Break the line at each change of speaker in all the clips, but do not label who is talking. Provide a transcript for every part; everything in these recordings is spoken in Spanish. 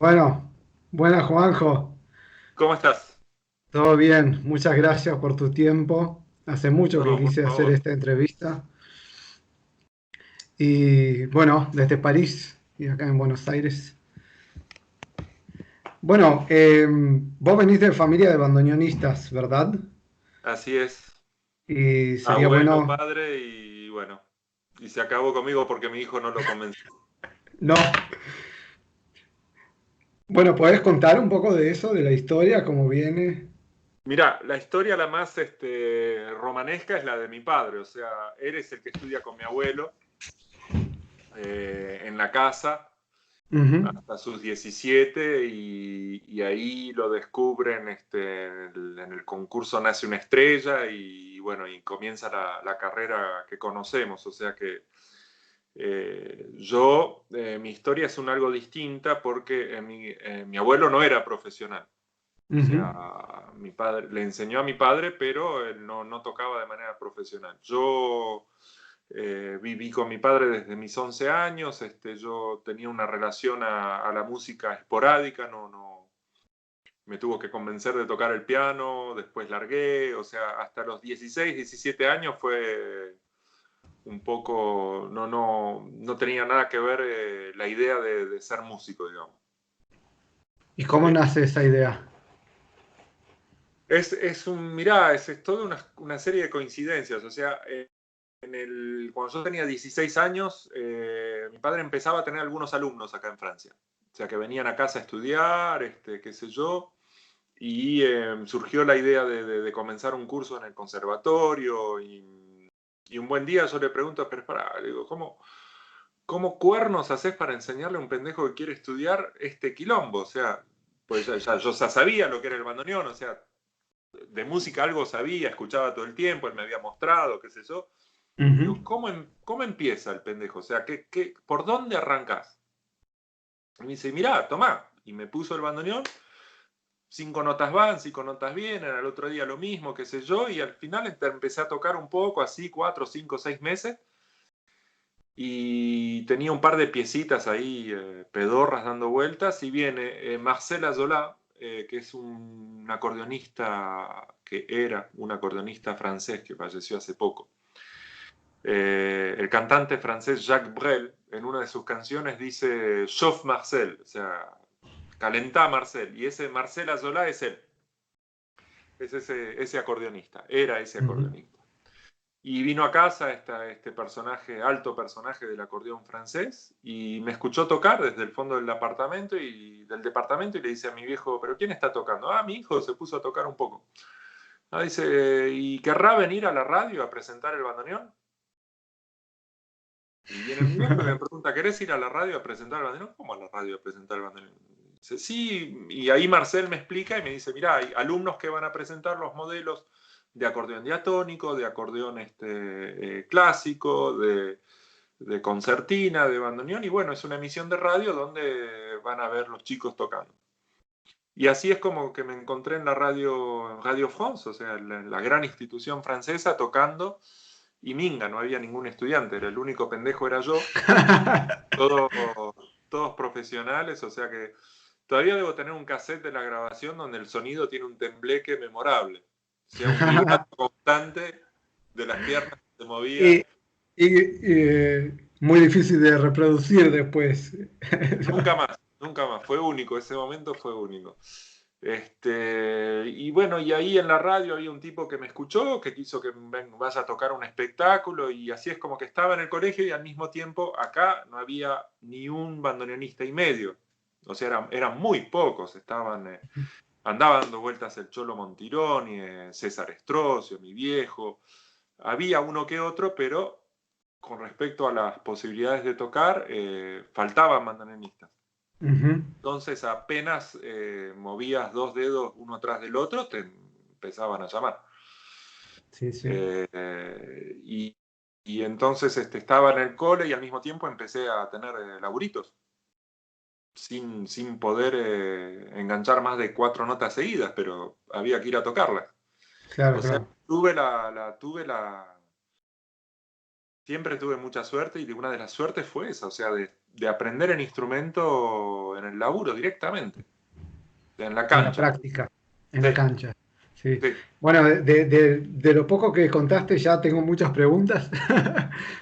Bueno, buenas Juanjo,
¿Cómo estás?
todo bien, muchas gracias por tu tiempo. Hace mucho que
No, por
quise hacer
favor.
esta entrevista y bueno, desde París y acá en Buenos Aires. Bueno, vos venís de familia de bandoneonistas, ¿verdad?
Así es.
Y sería
Abuelo,
bueno,
padre y bueno. Y se acabó conmigo porque mi hijo no lo convenció.
no, bueno, ¿podés contar un poco de eso, de la historia, cómo viene?
Mira, la historia la más romanesca es la de mi padre. O sea, él es el que estudia con mi abuelo en la casa
Ujú.
hasta sus 17 y ahí lo descubren en el concurso Nace una estrella y bueno, y comienza la carrera que conocemos. O sea que mi historia es un algo distinta porque mi abuelo no era profesional. O
Ujú.
sea, mi padre le enseñó a mi padre, pero él no tocaba de manera profesional. Yo viví con mi padre desde mis 11 años, yo tenía una relación a la música esporádica, me tuvo que convencer de tocar el piano, después largué, o sea, hasta los 16, 17 años fue un poco, no tenía nada que ver la idea de ser músico, digamos.
¿Y cómo
Eh,
nace esa idea?
mirá, es toda una serie de coincidencias, o sea, cuando yo tenía 16 años, mi padre empezaba a tener algunos alumnos acá en Francia, o sea, que venían a casa a estudiar, qué sé yo, y surgió la idea de comenzar un curso en el conservatorio y un buen día yo le pregunto, pero pará, le digo, ¿cómo cuernos haces para enseñarle a un pendejo que quiere estudiar este quilombo? O sea, pues yo ya sabía lo que era el bandoneón, o sea, de música algo sabía, escuchaba todo el tiempo, él me había mostrado, qué sé yo.
Ujú.
Digo, ¿cómo empieza el pendejo? O sea, por dónde arrancás? Y me dice, mirá, tomá. Y me puso el bandoneón, 5 notas van, 5 notas vienen, al otro día lo mismo, qué sé yo, y al final empecé a tocar un poco, así 4, 5, 6 meses, y tenía un par de piecitas ahí, pedorras dando vueltas, y viene Marcel Azoulay, que es un acordeonista, que era un acordeonista francés que falleció hace poco. El cantante francés Jacques Brel, en una de sus canciones, dice Chauffe Marcel, o sea, calentá Marcel, y ese Marcel Azoulay es él, es ese acordeonista, era ese
Ujú.
acordeonista. Y vino a casa este personaje, alto personaje del acordeón francés, y me escuchó tocar desde el fondo del departamento y le dice a mi viejo, ¿pero quién está tocando? Ah, mi hijo se puso a tocar un poco. Ah, dice, ¿y querrá venir a la radio a presentar el bandoneón? Y viene mi viejo y me pregunta, ¿querés ir a la radio a presentar el bandoneón? ¿Cómo a la radio a presentar el bandoneón? Dice, sí, y ahí Marcel me explica y me dice, mirá, hay alumnos que van a presentar los modelos de acordeón diatónico, de acordeón clásico, de concertina, de bandoneón, y bueno, es una emisión de radio donde van a ver los chicos tocando. Y así es como que me encontré en la radio, en Radio France, o sea, la gran institución francesa, tocando, y minga, no había ningún estudiante, era el único pendejo era yo, todos, todos profesionales, o sea que todavía debo tener un cassette de la grabación donde el sonido tiene un tembleque memorable, o sea, un vibrato constante de las piernas que se movían.
Y, muy difícil de reproducir después.
Nunca más, fue único, ese momento fue único. Y bueno, y ahí en la radio había un tipo que me escuchó, que quiso que vaya a tocar un espectáculo, y así es como que estaba en el colegio y al mismo tiempo acá no había ni un bandoneonista y medio. O sea, eran muy pocos, andaba dando vueltas el Cholo Montironi, César Estrocio, mi viejo. Había uno que otro, pero con respecto a las posibilidades de tocar, faltaban bandoneonistas.
Ujú.
Entonces, apenas movías dos dedos uno atrás del otro, te empezaban a llamar.
Sí, sí.
Eh, y, y entonces estaba en el cole y al mismo tiempo empecé a tener laburitos, sin poder enganchar más de 4 notas seguidas, pero había que ir a tocarlas.
Claro,
O sea,
claro.
tuve la siempre tuve mucha suerte y una de las suertes fue esa, o sea, de aprender el instrumento en el laburo directamente, en la
En la
cancha.
práctica, en la
Sí,
cancha. Sí.
sí.
Bueno, de lo poco que contaste ya tengo muchas preguntas,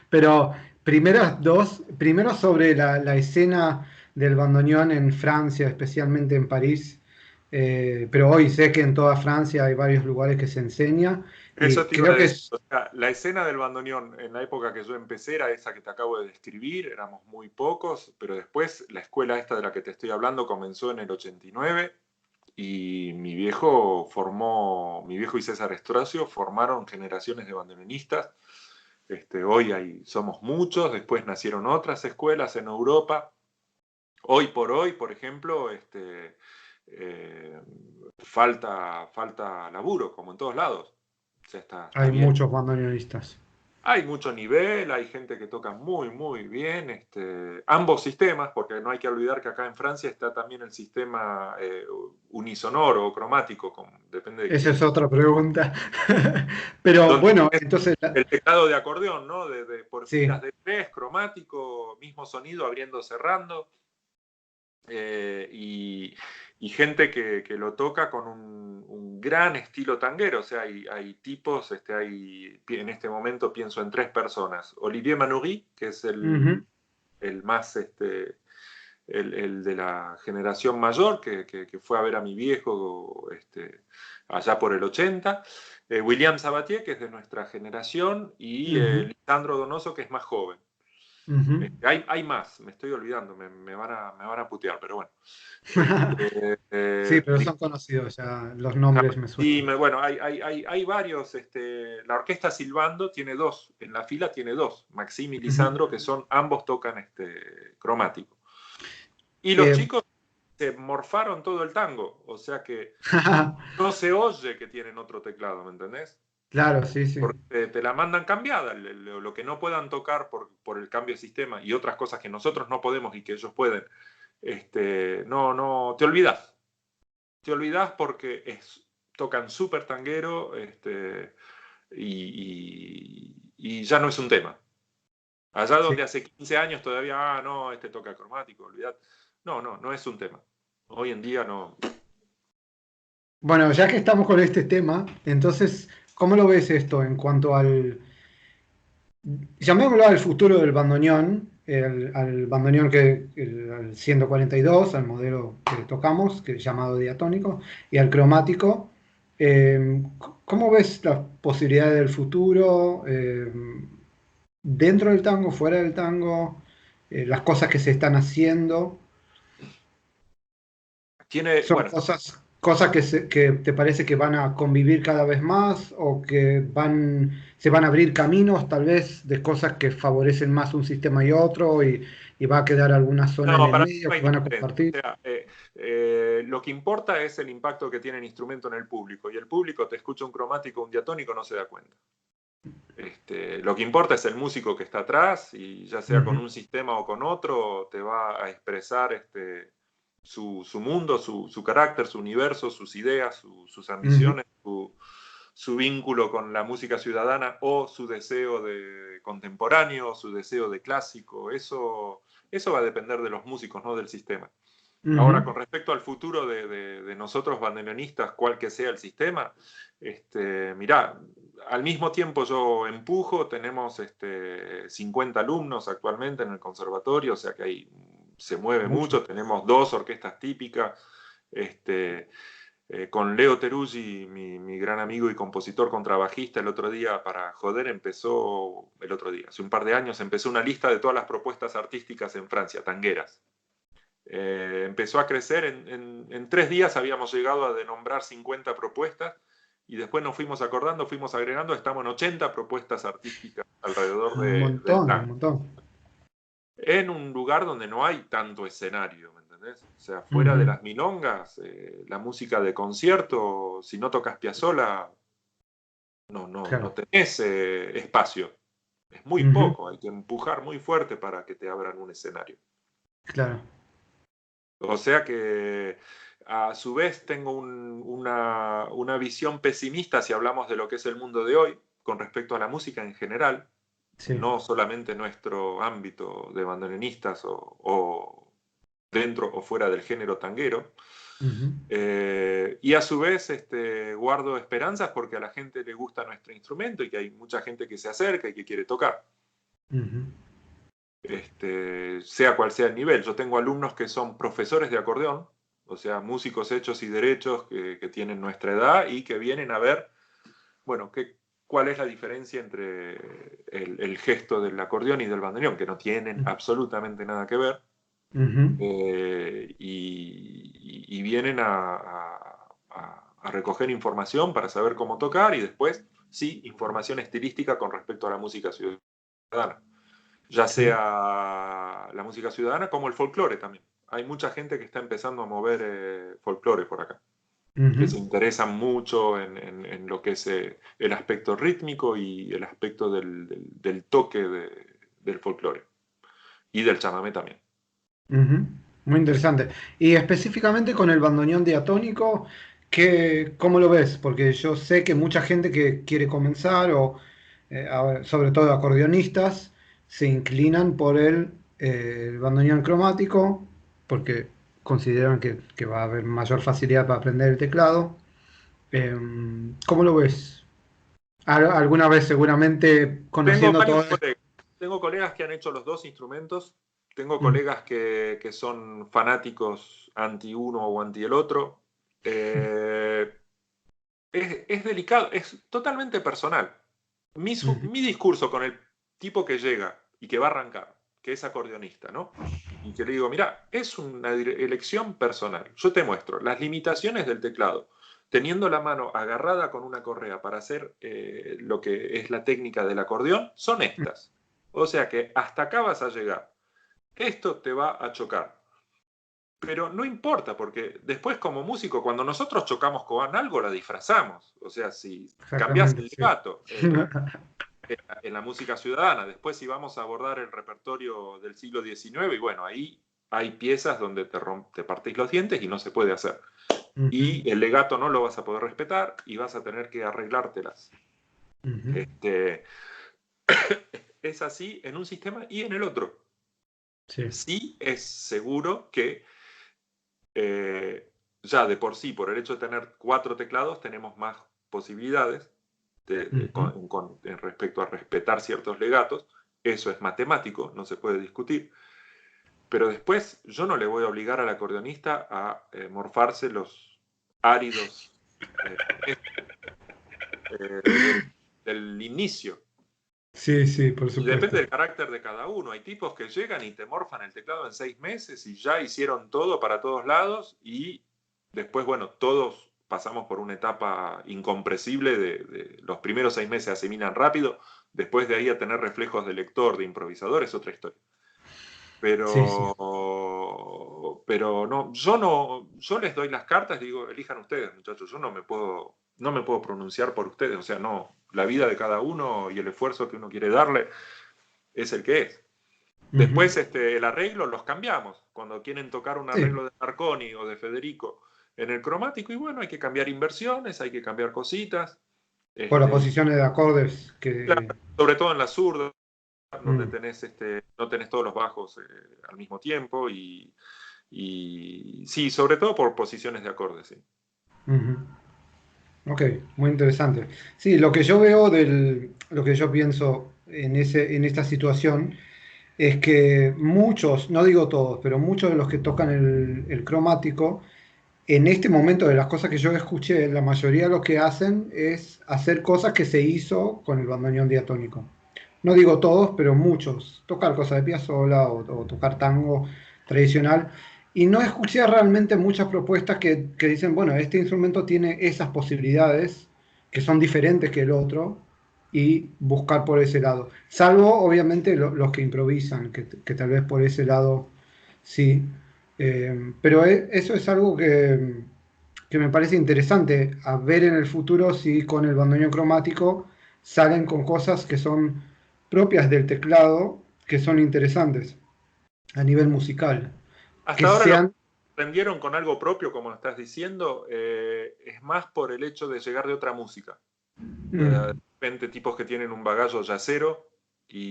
pero primero sobre la escena del bandoneón en Francia, especialmente en París, pero hoy sé que en toda Francia hay varios lugares que se enseña y
Eso te iba
creo
a
que
decir.
es...
O sea, la escena del bandoneón en la época que yo empecé era esa que te acabo de describir, éramos muy pocos, pero después la escuela esta de la que te estoy hablando comenzó en el 89 y mi viejo y César Estrocio formaron generaciones de bandoneonistas. Hoy somos muchos, después nacieron otras escuelas en Europa. Hoy por hoy, por ejemplo, eh, falta laburo, como en todos lados. O sea, está
Hay
bien.
muchos bandoneonistas.
Hay mucho nivel, hay gente que toca muy, muy bien. Ambos sistemas, porque no hay que olvidar que acá en Francia está también el sistema unisonoro o cromático, depende de
Esa
quién.
es otra pregunta. Pero
Donde
bueno,
tienes
entonces,
el teclado de acordeón, ¿no? Por filas
sí.
de tres, cromático, mismo sonido, abriendo, cerrando. Y gente que lo toca con un gran estilo tanguero. O sea, hay tipos, en este momento pienso en tres personas. Olivier Manoury, que es
Ujú,
el más, el de la generación mayor, que fue a ver a mi viejo allá por el 80. William Sabatier, que es de nuestra generación, y
ujú,
Lisandro Donoso, que es más joven.
ujú.
Hay más, me estoy olvidando, me van a putear, pero bueno. Este,
Sí,
eh,
pero son conocidos ya, los nombres me
sí,
suenan.
bueno, hay varios. La orquesta silbando tiene dos, en la fila tiene dos, Maxim y
Ujú.
Lisandro, que ambos tocan cromático. Y los
Eh,
chicos se morfaron todo el tango, o sea que no se oye que tienen otro teclado, ¿me entendés?
claro, sí, sí.
Porque te la mandan cambiada, lo que no puedan tocar por el cambio de sistema y otras cosas que nosotros no podemos y que ellos pueden, no, te olvidás porque tocan súper tanguero, y ya no es un tema. Allá
Sí.
donde hace 15 años todavía, no, toca cromático, olvidad. No es un tema. Hoy en día no.
Bueno, ya que estamos con este tema, entonces, ¿cómo lo ves esto en cuanto llamémoslo al futuro del bandoneón, al bandoneón al 142, al modelo que tocamos, que es llamado diatónico, y al cromático? ¿Cómo ves las posibilidades del futuro dentro del tango, fuera del tango, las cosas que se están haciendo? ¿Son
Bueno,
cosas que te parece que van a convivir cada vez más o que se van a abrir caminos tal vez de cosas que favorecen más un sistema y otro y va a quedar alguna zona en
no,
el
para mí
medio
no
que
hay
van a
diferencia. O
compartir?
sea, lo que importa es el impacto que tiene el instrumento en el público. Y el público te escucha un cromático, un diatónico, no se da cuenta. Lo que importa es el músico que está atrás y ya sea con
Ujú,
un sistema o con otro, te va a expresar su mundo, su carácter, su universo, sus ideas, sus
ujú,
ambiciones, su vínculo con la música ciudadana o su deseo de contemporáneo, su deseo de clásico. Eso va a depender de los músicos, no del sistema. Ahora,
ujú.
con respecto al futuro de nosotros bandoneonistas, cual que sea el sistema, mirá, al mismo tiempo yo empujo, tenemos 50 alumnos actualmente en el conservatorio, o sea que ahí se mueve
Mucho.
mucho, tenemos dos orquestas típicas, este, con Leo Teruggi, mi gran amigo y compositor contrabajista, el otro día, para joder, hace un par de años, empezó una lista de todas las propuestas artísticas en Francia, tangueras. Empezó a crecer, en 3 días habíamos llegado a nombrar 50 propuestas y después nos fuimos acordando, fuimos agregando, estamos en 80 propuestas artísticas alrededor
Un
del
montón, un
tango.
montón.
En un lugar donde no hay tanto escenario, ¿me entendés? O sea, fuera de
Ujú,
las milongas, la música de concierto, si no tocas Piazzolla, no
claro.
tenés espacio. Es muy
Ujú,
poco, hay que empujar muy fuerte para que te abran un escenario.
claro.
O sea que a su vez tengo una visión pesimista si hablamos de lo que es el mundo de hoy con respecto a la música en general,
Sí.
no solamente nuestro ámbito de bandoneonistas o dentro o fuera del género tanguero.
Ujú,
Y a su vez guardo esperanzas porque a la gente le gusta nuestro instrumento y que hay mucha gente que se acerca y que quiere tocar.
ujú,
Sea cual sea el nivel. Yo tengo alumnos que son profesores de acordeón, o sea, músicos hechos y derechos que tienen nuestra edad y que vienen a ver, bueno, cuál es la diferencia entre el gesto del acordeón y del bandoneón, que no tienen absolutamente nada que ver.
ujú.
Y vienen a recoger información para saber cómo tocar y después, sí, información estilística con respecto a la música ciudadana, ya
Sí.
sea la música ciudadana como el folclore también. Hay mucha gente que está empezando a mover folclore por acá, que
Ujú.
se interesan mucho en lo que es el aspecto rítmico y el aspecto del toque del folclore y del chamamé también.
Ujú. Muy interesante. Y específicamente con el bandoneón diatónico, ¿cómo lo ves? Porque yo sé que mucha gente que quiere comenzar, o sobre todo acordeonistas, se inclinan por el bandoneón cromático, porque consideran que va a haber mayor facilidad para aprender el teclado. ¿Cómo lo ves? Alguna vez seguramente
Tengo
conociendo
varios
todo
colegas. Tengo colegas que han hecho los dos instrumentos. Tengo
esto.
colegas que son fanáticos anti uno o anti el otro. Eh, es delicado, es totalmente personal.
Ujú,
Mi discurso con el tipo que llega y que va a arrancar, que es acordeonista, ¿no? Y que le digo, mira, es una elección personal. Yo te muestro las limitaciones del teclado. Teniendo la mano agarrada con una correa para hacer lo que es la técnica del acordeón, son estas. O sea que hasta acá vas a llegar. Esto te va a chocar. Pero no importa, porque después como músico, cuando nosotros chocamos con algo, la disfrazamos. O sea, si cambias
exactamente,
el
sí.
legato en la música ciudadana, después si vamos a abordar el repertorio del siglo XIX, y bueno, ahí hay piezas donde te partís los dientes y no se puede hacer.
Ujú,
Y el legato no lo vas a poder respetar y vas a tener que arreglártelas.
ujú.
Este, es así en un sistema y en el otro.
Sí.
Sí es seguro que eh, ya de por sí, por el hecho de tener 4 teclados, tenemos más posibilidades
Ujú.
en respecto a respetar ciertos legatos. Eso es matemático, no se puede discutir. Pero después yo no le voy a obligar al acordeonista a morfarse los áridos del inicio.
Sí, sí, por
Y depende
supuesto.
del carácter de cada uno. Hay tipos que llegan y te morfan el teclado en 6 meses y ya hicieron todo para todos lados y después, bueno, todos pasamos por una etapa incompresible de los primeros 6 meses asimilan rápido, después de ahí a tener reflejos de lector, de improvisador, es otra historia.
Sí, sí.
Pero no, yo les doy las cartas, digo, elijan ustedes, muchachos, yo no me puedo pronunciar por ustedes, o sea, no, la vida de cada uno y el esfuerzo que uno quiere darle es el que es.
Ujú.
Después el arreglo los cambiamos. Cuando quieren tocar un
Sí,
arreglo de Marconi o de Federico en el cromático, y bueno, hay que cambiar inversiones, hay que cambiar cositas.
por las
Este,
posiciones de acordes
claro,
que...
sobre todo en la zurda, donde
Mm,
no tenés todos los bajos al mismo tiempo. Y sí, sobre todo por posiciones de acordes, sí.
ujú. Ok, muy interesante. Sí, lo que yo veo lo que yo pienso en esta situación es que muchos, no digo todos, pero muchos de los que tocan el cromático, en este momento de las cosas que yo escuché, la mayoría de lo que hacen es hacer cosas que se hizo con el bandoneón diatónico. No digo todos, pero muchos. Tocar cosas de Piazzolla o tocar tango tradicional. Y no escuché realmente muchas propuestas que dicen, bueno, este instrumento tiene esas posibilidades que son diferentes que el otro y buscar por ese lado. Salvo, obviamente, los que improvisan, que tal vez por ese lado sí. Pero eso es algo que me parece interesante a ver en el futuro si con el bandoneón cromático salen con cosas que son propias del teclado, que son interesantes a nivel musical. Que
Hasta ahora lo que
sean...
aprendieron con algo propio, como lo estás diciendo, es más por el hecho de llegar de otra música. De
Mm,
repente tipos que tienen un bagazo yacero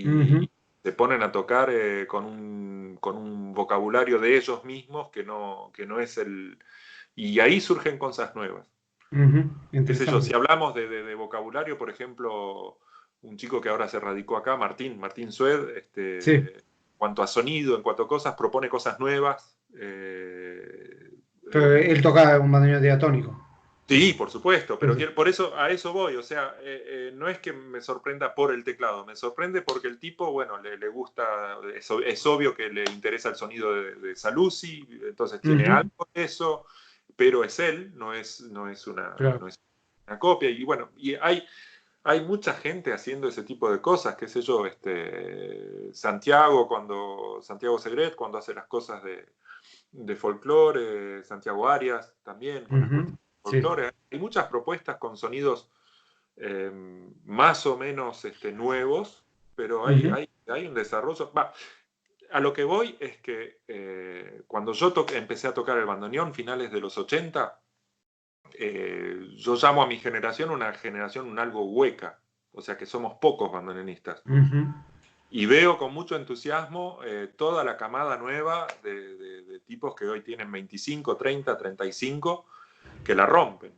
Ujú,
y se ponen a tocar con un vocabulario de ellos mismos que no es el... Y ahí surgen cosas nuevas.
ujú,
Qué sé yo,
interesante.
si hablamos de vocabulario, por ejemplo, un chico que ahora se radicó acá, Martín Sued,
Sí,
en cuanto a sonido, en cuanto a cosas, propone cosas nuevas.
pero él toca un bandoneón diatónico.
Sí, por supuesto,
Sí,
pero
sí.
por eso a eso voy, o sea, no es que me sorprenda por el teclado, me sorprende porque el tipo, bueno, le gusta, es obvio que le interesa el sonido de Saluzzi, entonces tiene
Ujú,
algo de eso, pero es él,
claro.
no es una copia, y bueno, hay mucha gente haciendo ese tipo de cosas, qué sé yo, Santiago Segret, cuando hace las cosas de folclore, Santiago Arias también, con las
Ujú,
cuestiones de
sí.
folclore. Hay muchas propuestas con sonidos eh, más o menos nuevos, pero
Ujú,
hay un desarrollo. Va, a lo que voy es que cuando yo empecé a tocar el bandoneón, finales de los 80, yo llamo a mi generación una generación un algo hueca, o sea que somos pocos bandoneonistas.
ujú.
Y veo con mucho entusiasmo toda la camada nueva de tipos que hoy tienen 25, 30, 35, que la rompen.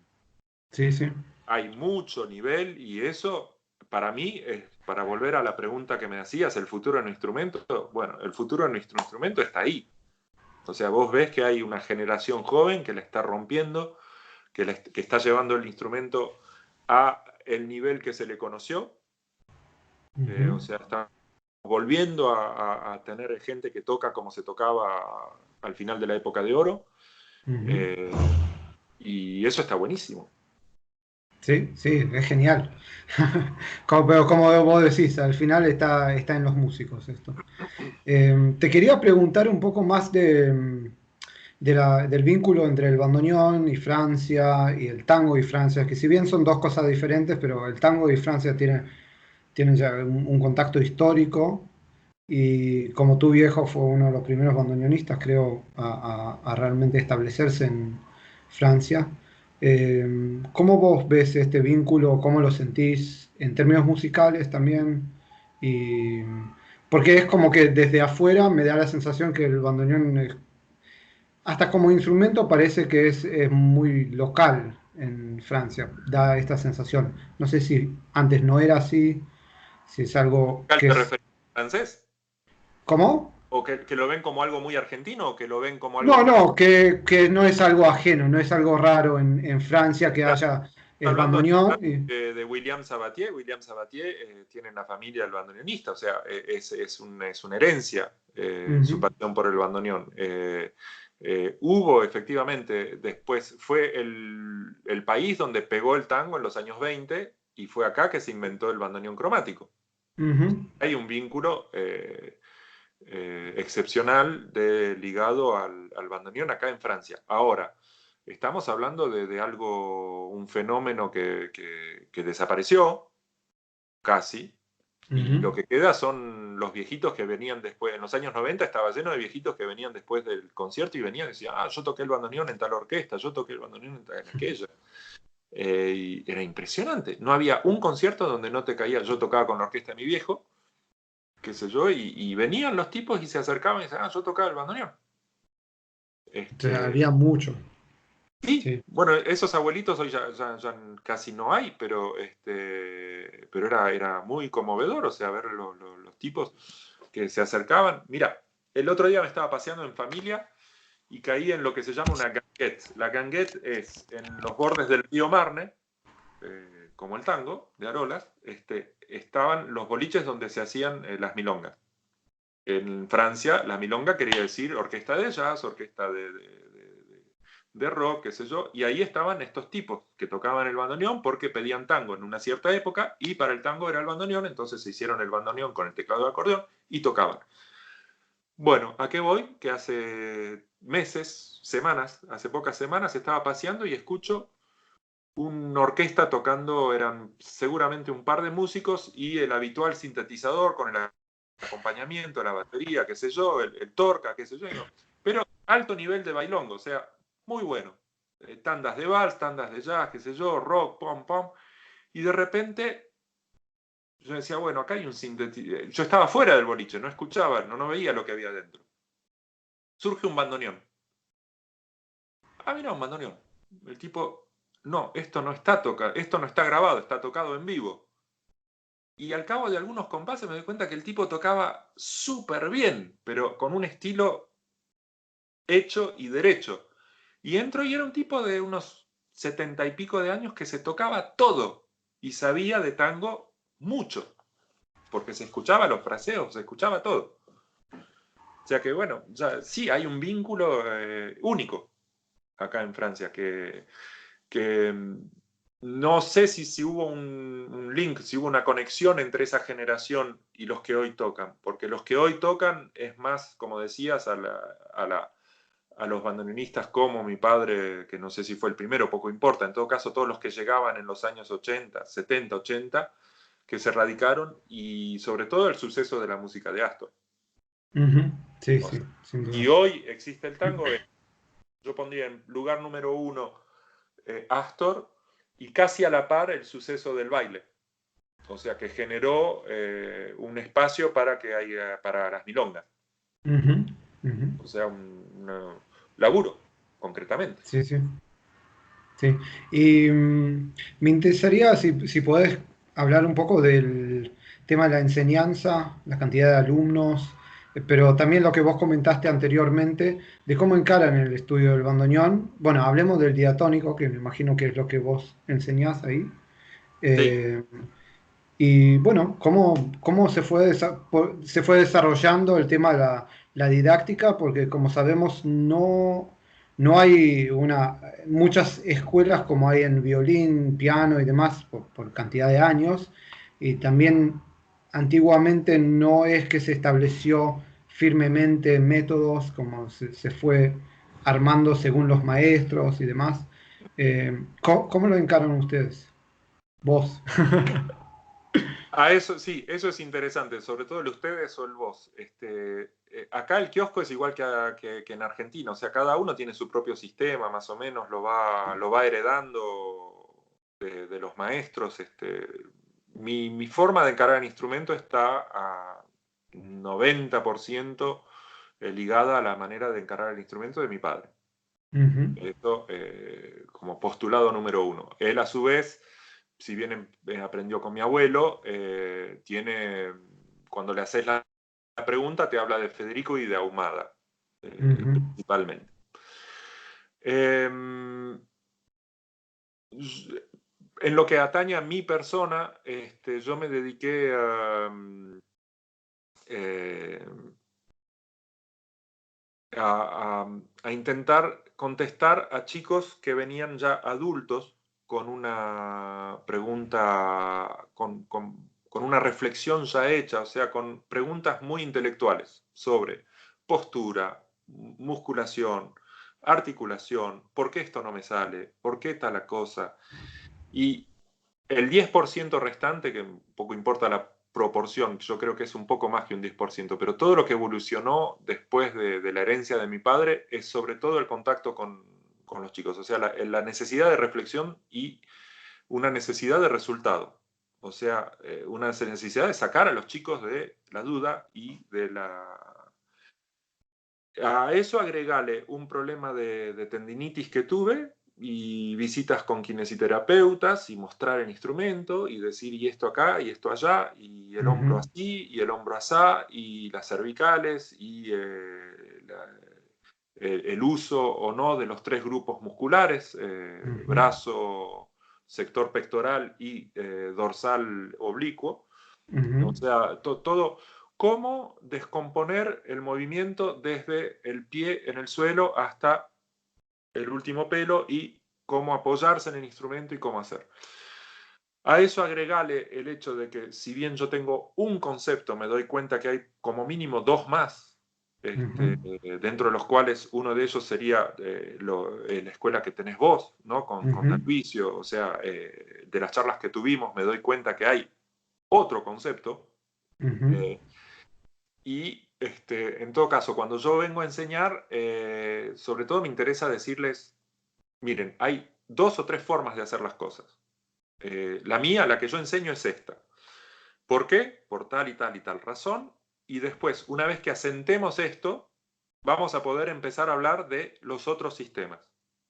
Sí, sí.
Hay mucho nivel y eso, para mí, para volver a la pregunta que me hacías, el futuro de nuestro instrumento, bueno, el futuro de nuestro instrumento está ahí. O sea, vos ves que hay una generación joven que la está rompiendo, que está llevando el instrumento a el nivel que se le conoció.
Ujú,
O sea, está volviendo a tener gente que toca como se tocaba al final de la época de oro.
ujú.
eh, y eso está buenísimo.
Sí, sí, es genial. Pero como vos decís, al final está en los músicos esto. Te quería preguntar un poco más del vínculo entre el bandoneón y Francia y el tango y Francia, que si bien son dos cosas diferentes, pero el tango y Francia tienen ya un contacto histórico y como tu viejo fue uno de los primeros bandoneonistas, creo, a realmente establecerse en Francia. ¿Cómo vos ves este vínculo? ¿Cómo lo sentís en términos musicales también? Y, porque es como que desde afuera me da la sensación que el bandoneón, hasta como instrumento, parece que es muy local en Francia, da esta sensación. No sé si antes no era así, si es algo
¿Te
que es...
referís al francés?
¿Cómo?
¿O que lo ven como algo muy argentino o que lo ven como algo
No,
muy...
no, que no es algo ajeno, no es algo raro en Francia que haya el
Hablando
bandoneón.
de William Sabatier, William Sabatier tiene una familia del bandoneonista, o sea, es una herencia su
Ujú,
pasión por el bandoneón. Hubo efectivamente, después fue el país donde pegó el tango en los años 20 y fue acá que se inventó el bandoneón cromático.
ujú,
Hay un vínculo excepcional ligado al bandoneón acá en Francia. Ahora, estamos hablando de algo, un fenómeno que desapareció casi, y
ujú,
lo que queda son los viejitos que venían después. En los años 90 estaba lleno de viejitos que venían después del concierto y venían y decían, ah, yo toqué el bandoneón en tal orquesta, yo toqué el bandoneón en aquella. Y era impresionante. No había un concierto donde no te caía. Yo tocaba con la orquesta de mi viejo, qué sé yo, y venían los tipos y se acercaban y decían, ah, yo tocaba el bandoneón.
o sea,
Este,
había mucho.
sí,
Sí.
bueno, esos abuelitos hoy ya casi no hay, pero era muy conmovedor, o sea, ver los tipos que se acercaban. Mira, el otro día me estaba paseando en familia y caí en lo que se llama una ganguette. La ganguette es en los bordes del río Marne, como el tango de Arolas, estaban los boliches donde se hacían las milongas. En Francia, la milonga quería decir orquesta de jazz, orquesta de rock, qué sé yo, y ahí estaban estos tipos que tocaban el bandoneón porque pedían tango en una cierta época y para el tango era el bandoneón, entonces se hicieron el bandoneón con el teclado de acordeón y tocaban. Bueno, ¿a qué voy? Que hace meses, semanas, hace pocas semanas estaba paseando y escucho una orquesta tocando, eran seguramente un par de músicos y el habitual sintetizador con el acompañamiento, la batería, qué sé yo, el torca, qué sé yo, digo, pero alto nivel de bailongo, o sea, muy bueno. Tandas de vals, tandas de jazz, qué sé yo, rock, pom, pom, y de repente yo decía, bueno, acá hay un sintetizador. Yo estaba fuera del boliche, no escuchaba, no veía lo que había dentro. Surge un bandoneón. Ah, mira, un bandoneón. El tipo, no, esto no está tocado, esto no está grabado, está tocado en vivo. Y al cabo de algunos compases me doy cuenta que el tipo tocaba súper bien, pero con un estilo hecho y derecho. Y entro y era un tipo de unos 70 y pico de años que se tocaba todo y sabía de tango mucho, porque se escuchaba los fraseos, se escuchaba todo. O sea que bueno, ya, sí, hay un vínculo único acá en Francia, que no sé si hubo un link, si hubo una conexión entre esa generación y los que hoy tocan, porque los que hoy tocan es más, como decías, a los bandoneonistas como mi padre, que no sé si fue el primero, poco importa, en todo caso todos los que llegaban en los años 80, 70, 80, que se radicaron y sobre todo el suceso de la música de Astor.
Ujú. Sí,
O
sí,
sea,
sin
y
duda.
hoy existe el tango, yo pondría en lugar número uno Astor y casi a la par el suceso del baile. O sea que generó un espacio para las milongas.
Ujú, ujú.
O sea, laburo, concretamente.
Sí, sí. Sí, y me interesaría si podés hablar un poco del tema de la enseñanza, la cantidad de alumnos, pero también lo que vos comentaste anteriormente de cómo encaran el estudio del bandoneón. Bueno, hablemos del diatónico, que me imagino que es lo que vos enseñás ahí.
Sí.
Eh, y bueno, cómo se fue desarrollando el tema de la didáctica, porque como sabemos no hay muchas escuelas como hay en violín, piano y demás por cantidad de años. Y también antiguamente no es que se estableció firmemente métodos como se fue armando según los maestros y demás. ¿Cómo lo encaran ustedes? Vos.
A eso sí, eso es interesante, sobre todo el ustedes o el vos. Acá el kiosco es igual que en Argentina, o sea, cada uno tiene su propio sistema, más o menos, lo va heredando de los maestros. Mi forma de encarar el instrumento está a 90% ligada a la manera de encarar el instrumento de mi padre.
Ujú,
Esto como postulado número uno. Él a su vez, si bien aprendió con mi abuelo, cuando le haces la pregunta, te habla de Federico y de Ahumada,
ujú,
principalmente. Eh, en lo que atañe a mi persona, yo me dediqué eh, a intentar contestar a chicos que venían ya adultos con una pregunta, con una reflexión ya hecha, o sea, con preguntas muy intelectuales sobre postura, musculación, articulación, ¿por qué esto no me sale? ¿Por qué tal cosa? Y el 10% restante, que un poco importa la proporción, yo creo que es un poco más que un 10%, pero todo lo que evolucionó después de la herencia de mi padre es sobre todo el contacto con los chicos, o sea, la necesidad de reflexión y una necesidad de resultado. O sea, una necesidad de sacar a los chicos de la duda y de la... A eso agregale un problema de tendinitis que tuve y visitas con kinesiterapeutas y mostrar el instrumento y decir y esto acá y esto allá y el hombro
ujú,
así y el hombro asá y las cervicales y el uso o no de los tres grupos musculares,
ujú,
brazo, sector pectoral y dorsal oblicuo. O
ujú,
sea, todo, cómo descomponer el movimiento desde el pie en el suelo hasta el último pelo y cómo apoyarse en el instrumento y cómo hacer. A eso agregale el hecho de que si bien yo tengo un concepto, me doy cuenta que hay como mínimo dos más,
ujú,
dentro de los cuales uno de ellos sería la escuela que tenés vos, ¿no? Con
ujú,
Dalvicio, o sea, de las charlas que tuvimos me doy cuenta que hay otro concepto.
ujú,
eh, y en todo caso, cuando yo vengo a enseñar, sobre todo me interesa decirles, miren, hay dos o tres formas de hacer las cosas. La mía, la que yo enseño es esta. ¿Por qué? Por tal y tal y tal razón. Y después, una vez que asentemos esto, vamos a poder empezar a hablar de los otros sistemas,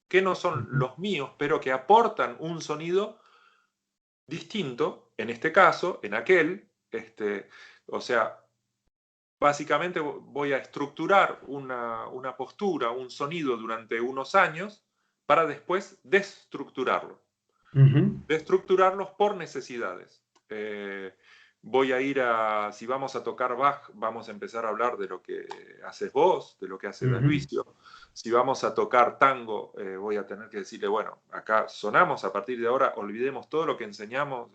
que no son los míos, pero que aportan un sonido distinto, en este caso, en aquel. O sea, básicamente voy a estructurar una postura, un sonido durante unos años para después destructurarlo. Destructurarlos por necesidades. Voy a ir si vamos a tocar Bach, vamos a empezar a hablar de lo que haces vos, de lo que hace D'Alvizio. Si vamos a tocar tango, voy a tener que decirle, bueno, acá sonamos, a partir de ahora olvidemos todo lo que enseñamos,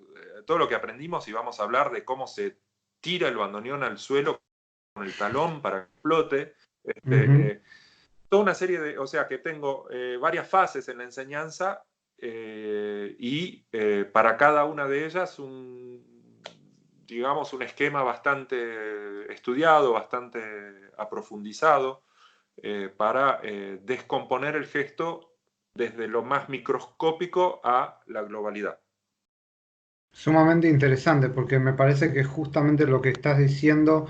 todo lo que aprendimos y vamos a hablar de cómo se tira el bandoneón al suelo con el talón para que explote. Toda una serie de, o sea, que tengo varias fases en la enseñanza y para cada una de ellas digamos, un esquema bastante estudiado, bastante aprofundizado para descomponer el gesto desde lo más microscópico a la globalidad.
Sumamente interesante, porque me parece que justamente lo que estás diciendo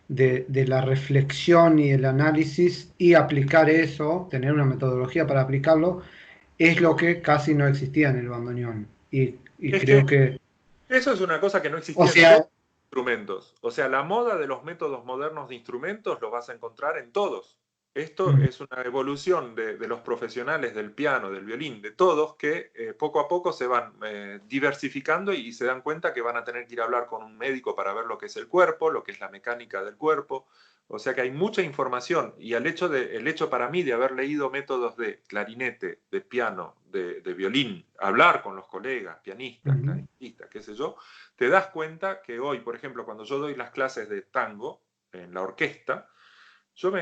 de la reflexión y el análisis y aplicar eso, tener una metodología para aplicarlo, es lo que casi no existía en el bandoneón. Y creo que...
Eso es una cosa que no existía
O sea,
en todos los instrumentos. O sea, la moda de los métodos modernos de instrumentos los vas a encontrar en todos. Esto es una evolución de los profesionales del piano, del violín, de todos, que poco a poco se van diversificando y se dan cuenta que van a tener que ir a hablar con un médico para ver lo que es el cuerpo, lo que es la mecánica del cuerpo. O sea que hay mucha información y el hecho para mí de haber leído métodos de clarinete, de piano, de violín, hablar con los colegas, pianistas, clarinetistas, qué sé yo, te das cuenta que hoy, por ejemplo, cuando yo doy las clases de tango en la orquesta, yo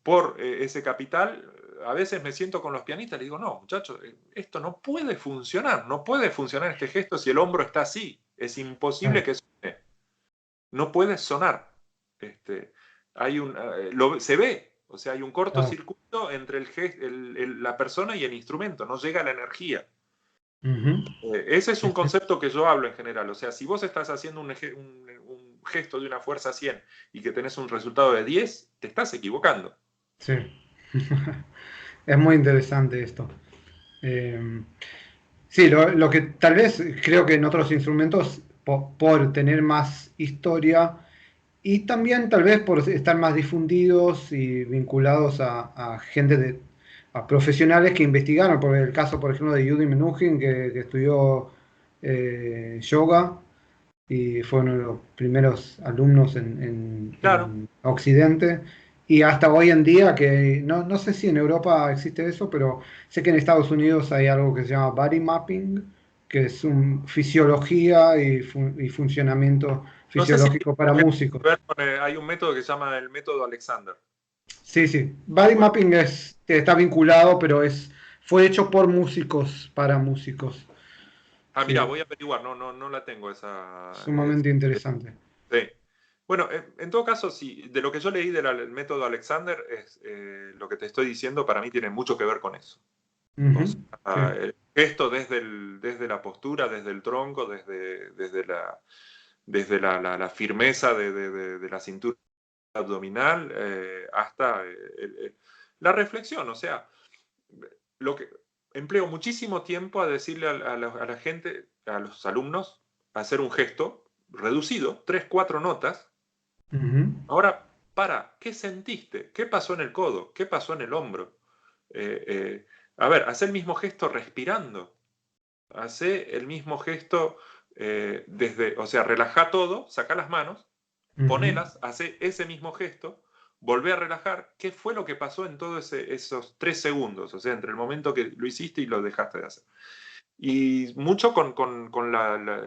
por ese capital, a veces me siento con los pianistas y les digo, no, muchachos, esto no puede funcionar este gesto si el hombro está así, es imposible que suene, no puede sonar. Se ve, o sea, hay un cortocircuito entre la persona y el instrumento, no llega la energía. Ese es un concepto que yo hablo en general, o sea, si vos estás haciendo un gesto de una fuerza 100 y que tenés un resultado de 10, te estás equivocando.
Sí, es muy interesante esto. Sí, lo que tal vez creo que en otros instrumentos, por tener más historia y también tal vez por estar más difundidos y vinculados a gente a profesionales que investigaron, por el caso, por ejemplo, de Judy Menuhin, que estudió yoga y fue uno de los primeros alumnos
Claro.
en Occidente. Y hasta hoy en día, que no sé si en Europa existe eso, pero sé que en Estados Unidos hay algo que se llama body mapping, que es fisiología y funcionamiento
No sé si
fisiológico para músicos.
hay un método que se llama el método Alexander.
Sí, sí. Body
Bueno.
mapping está vinculado, pero fue hecho por músicos para músicos.
Mira,
Sí,
voy a averiguar, no la tengo esa.
sumamente interesante.
Sí. Bueno, en todo caso, sí, de lo que yo leí del método Alexander, lo que te estoy diciendo para mí tiene mucho que ver con eso. O sea,
Sí.
esto desde la postura, desde el tronco, desde la firmeza de la cintura abdominal, hasta la reflexión. O sea, lo que empleo muchísimo tiempo a decirle a la gente, a los alumnos, a hacer un gesto reducido, 3, 4 notas. Ahora, ¿qué sentiste? ¿Qué pasó en el codo? ¿Qué pasó en el hombro? A ver, hace el mismo gesto respirando. Hace el mismo gesto o sea, relaja todo, saca las manos, ponelas, hace ese mismo gesto, volvé a relajar. ¿Qué fue lo que pasó en todos esos 3 segundos? O sea, entre el momento que lo hiciste y lo dejaste de hacer. Y mucho con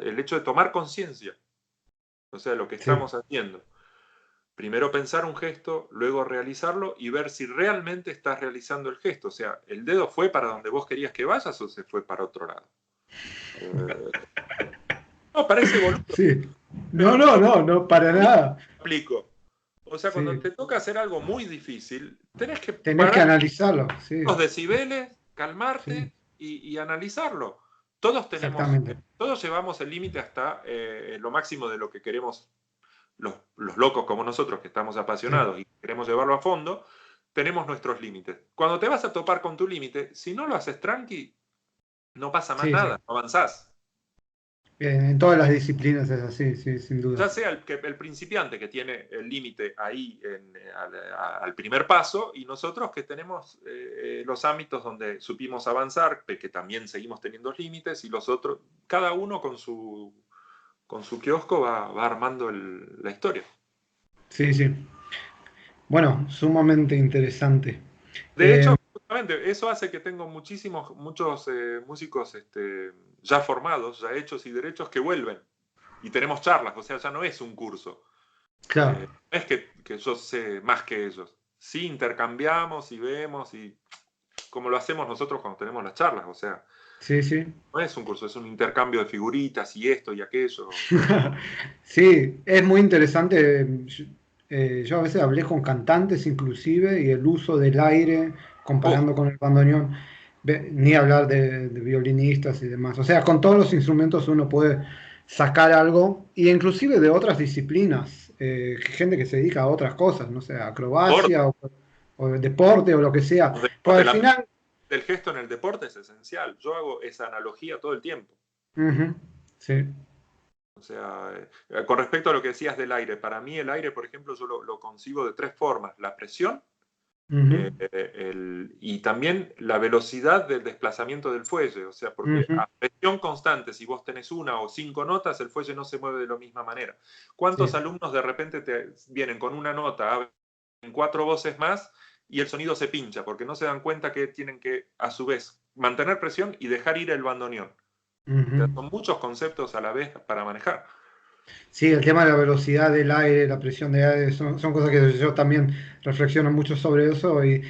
el hecho de tomar conciencia, o sea, lo que
Sí.
estamos haciendo. Primero pensar un gesto, luego realizarlo y ver si realmente estás realizando el gesto. O sea, ¿el dedo fue para donde vos querías que vayas o se fue para otro lado? No, parece boludo,
Sí.
pero
No, para nada.
aplico. O sea, cuando
Sí.
te toca hacer algo muy difícil, tenés que
Tenés que
parar
analizarlo, sí.
los decibeles,
Sí.
calmarte y analizarlo.
exactamente.
Todos llevamos el límite hasta lo máximo de lo que queremos, los locos como nosotros, que estamos
Sí,
apasionados y queremos llevarlo a fondo, tenemos nuestros límites. Cuando te vas a topar con tu límite, si no lo haces tranqui, no pasa más
sí,
nada,
sí.
no avanzás.
En todas las disciplinas es así, sí, sin duda.
Ya sea el principiante que tiene el límite ahí al primer paso y nosotros que tenemos los ámbitos donde supimos avanzar, que también seguimos teniendo límites y los otros, cada uno con su kiosco va armando la historia.
Sí, sí. Bueno, sumamente interesante.
De
Eh,
hecho, justamente eso hace que tengo muchos músicos ya formados, ya hechos y derechos que vuelven. Y tenemos charlas, o sea, ya no es un curso.
claro,
No es que yo sé más que ellos. Sí, intercambiamos y vemos y como lo hacemos nosotros cuando tenemos las charlas, o sea,
sí, sí.
no es un curso, es un intercambio de figuritas y esto y aquello.
Sí, es muy interesante. Yo a veces hablé con cantantes inclusive y el uso del aire
Uf,
comparando con el bandoneón, ni hablar de violinistas y demás. O sea, con todos los instrumentos uno puede sacar algo, y inclusive de otras disciplinas, gente que se dedica a otras cosas, no sé,
por
acrobacia o deporte o lo que sea.
los
Pues
deportes,
al final,
el gesto en el deporte es esencial. Yo hago esa analogía todo el tiempo.
ujú, sí,
O sea, con respecto a lo que decías del aire, para mí el aire, por ejemplo, yo lo concibo de tres formas. La presión,
ujú,
y también la velocidad del desplazamiento del fuelle, o sea, porque
ujú,
a presión constante, si vos tenés una o cinco notas, el fuelle no se mueve de la misma manera. ¿Cuántos
sí.
alumnos de repente te vienen con una nota, en cuatro voces más, y el sonido se pincha, porque no se dan cuenta que tienen que, a su vez, mantener presión y dejar ir el bandoneón? O
Ujú.
sea, son muchos conceptos a la vez para manejar.
Sí, el tema de la velocidad del aire, la presión de aire, son cosas que yo también reflexiono mucho sobre eso, y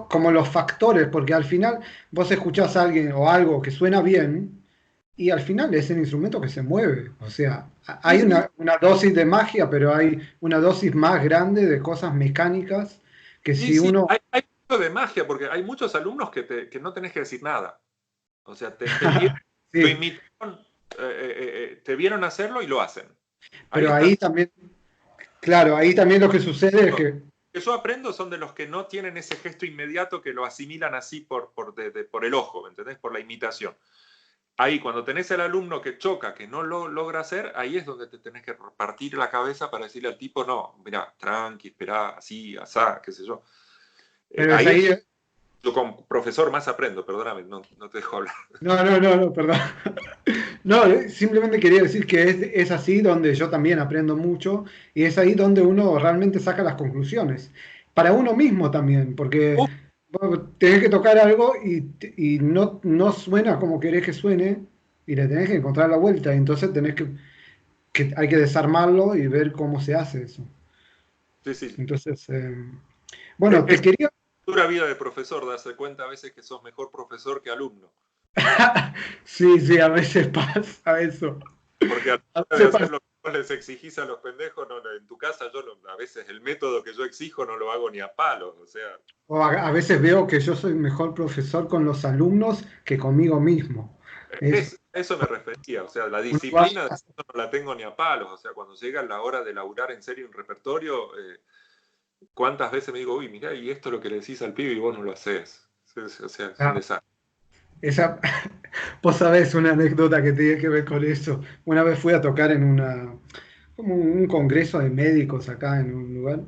como los factores, porque al final vos escuchás a alguien o algo que suena bien y al final es el instrumento que se mueve. O sea,
Sí,
hay
sí,
una dosis de magia, pero hay una dosis más grande de cosas mecánicas que
sí,
si
sí.
uno...
Hay mucho de magia, porque hay muchos alumnos que no tenés que decir nada. O sea, te entendieron, lo
Sí,
imitaron, te vieron hacerlo y lo hacen. Ahí
pero
está.
ahí también, claro, ahí también lo que sucede es
Los
que...
que yo aprendo son de los que no tienen ese gesto inmediato que lo asimilan así por el ojo, ¿me entendés? Por la imitación. Ahí, cuando tenés el alumno que choca, que no lo logra hacer, ahí es donde te tenés que partir la cabeza para decirle al tipo, no, mira, tranqui, esperá, así, asá, qué sé yo.
Pero es
Ahí es
ahí,
yo como profesor más aprendo, perdóname, no te dejo hablar.
no, perdón. No, simplemente quería decir que es así donde yo también aprendo mucho, y es ahí donde uno realmente saca las conclusiones. Para uno mismo también, porque
Uf,
vos tenés que tocar algo y no suena como querés que suene y le tenés que encontrar la vuelta. Y entonces hay que desarmarlo y ver cómo se hace eso.
sí, sí.
Entonces, bueno, te
Es
quería...
dura vida de profesor, darse cuenta a veces que sos mejor profesor que alumno.
Sí, sí, a veces pasa eso.
Porque a la
A
hora de
veces
hacer
pasa.
lo que vos les exigís a los pendejos, en tu casa a veces el método que yo exijo no lo hago ni a palos. O sea,
O a veces veo que yo soy mejor profesor con los alumnos que conmigo mismo. Es,
eso me refería. O sea, la
uno va-
disciplina de eso no la tengo ni a palos. O sea, cuando llega la hora de laburar en serio un repertorio, ¿cuántas veces me digo, uy, mirá, y esto es lo que le decís al pibe y vos no lo haces? O sea, es un
ah,
desastre.
esa, vos sabés una anécdota que tiene que ver con eso. Una vez fui a tocar en como un congreso de médicos acá en un lugar,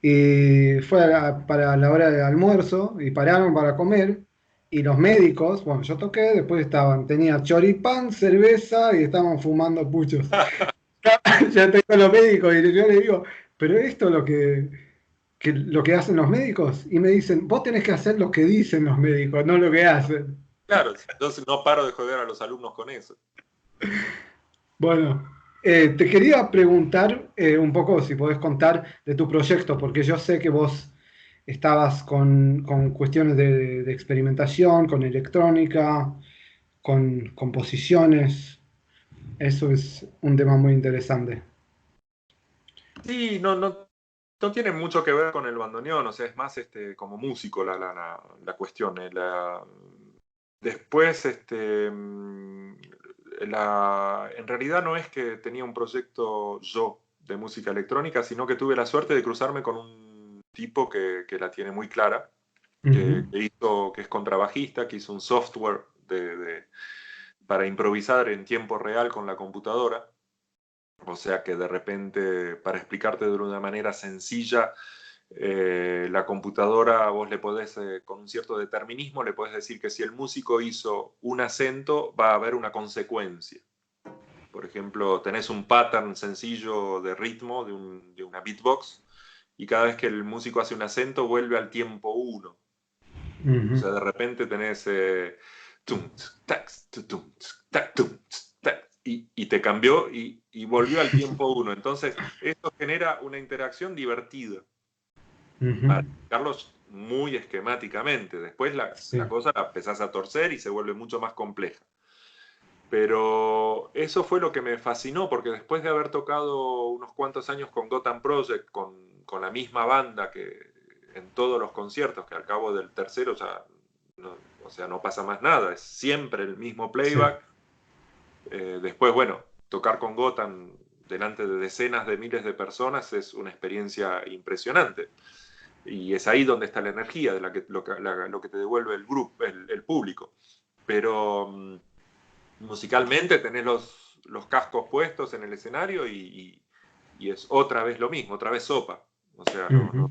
y fue para la hora del almuerzo y pararon para comer, y los médicos, bueno, yo toqué, después tenía choripán, cerveza y estaban fumando puchos. Ya tengo los médicos y yo le digo, pero esto es lo que hacen los médicos. Y me dicen, vos tenés que hacer lo que dicen los médicos, no lo que hacen.
Claro, entonces no paro de joder a los alumnos con eso.
Bueno, te quería preguntar un poco si podés contar de tu proyecto, porque yo sé que vos estabas con cuestiones de experimentación, con electrónica, con composiciones. Eso es un tema muy interesante.
Sí, no tiene mucho que ver con el bandoneón, o sea, es más como músico la cuestión. Después, en realidad no es que tenía un proyecto yo de música electrónica, sino que tuve la suerte de cruzarme con un tipo que la tiene muy clara,
Ujú.
que es contrabajista, que hizo un software para improvisar en tiempo real con la computadora. O sea que de repente, para explicarte de una manera sencilla, la computadora vos le podés, con un cierto determinismo, le podés decir que si el músico hizo un acento, va a haber una consecuencia. Por ejemplo, tenés un pattern sencillo de ritmo, de una beatbox, y cada vez que el músico hace un acento, vuelve al tiempo 1. O
Ujú.
sea, de repente tenés tum, tax, tum, tac, tum, tac, y te cambió y volvió al tiempo 1. Entonces, esto genera una interacción divertida,
Ujú.
para explicarlos muy esquemáticamente. Después la
Sí.
cosa la empezás a torcer y se vuelve mucho más compleja. Pero eso fue lo que me fascinó, porque después de haber tocado unos cuantos años con Gotham Project, con la misma banda que en todos los conciertos, que al cabo del tercero ya no, o sea, no pasa más nada, es siempre el mismo
Sí.
playback. Después, bueno, tocar con Gotham delante de decenas de miles de personas es una experiencia impresionante. Y es ahí donde está la energía, de lo que te devuelve el grupo, el público. Pero musicalmente tenés los cascos puestos en el escenario y es otra vez lo mismo, otra vez sopa. O sea,
Ujú.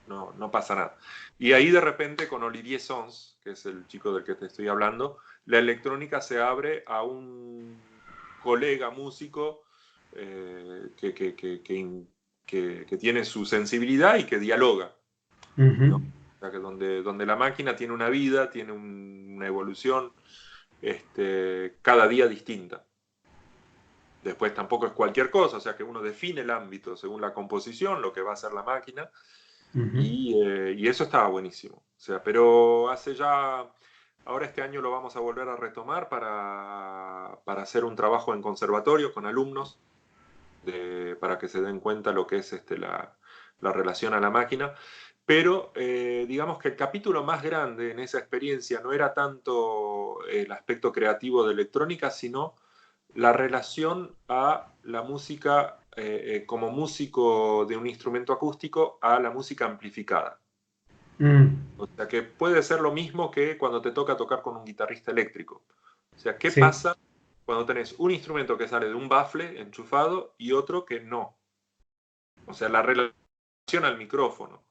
no pasa nada. Y ahí de repente con Olivier Sons, que es el chico del que te estoy hablando, la electrónica se abre a un colega músico que tiene su sensibilidad y que dialoga, ¿no?
Ujú.
O sea, que donde la máquina tiene una vida, tiene una evolución, cada día distinta. Después tampoco es cualquier cosa, o sea que uno define el ámbito según la composición, lo que va a hacer la máquina,
Ujú.
y eso estaba buenísimo. O sea, pero ahora este año lo vamos a volver a retomar para hacer un trabajo en conservatorio con alumnos, para que se den cuenta lo que es la relación a la máquina. Pero digamos que el capítulo más grande en esa experiencia no era tanto el aspecto creativo de electrónica, sino la relación a la música, como músico de un instrumento acústico, a la música amplificada.
Mm.
O sea, que puede ser lo mismo que cuando te toca tocar con un guitarrista eléctrico. O sea, ¿qué
Sí.
pasa cuando tenés un instrumento que sale de un bafle enchufado y otro que no? O sea, la relación al micrófono,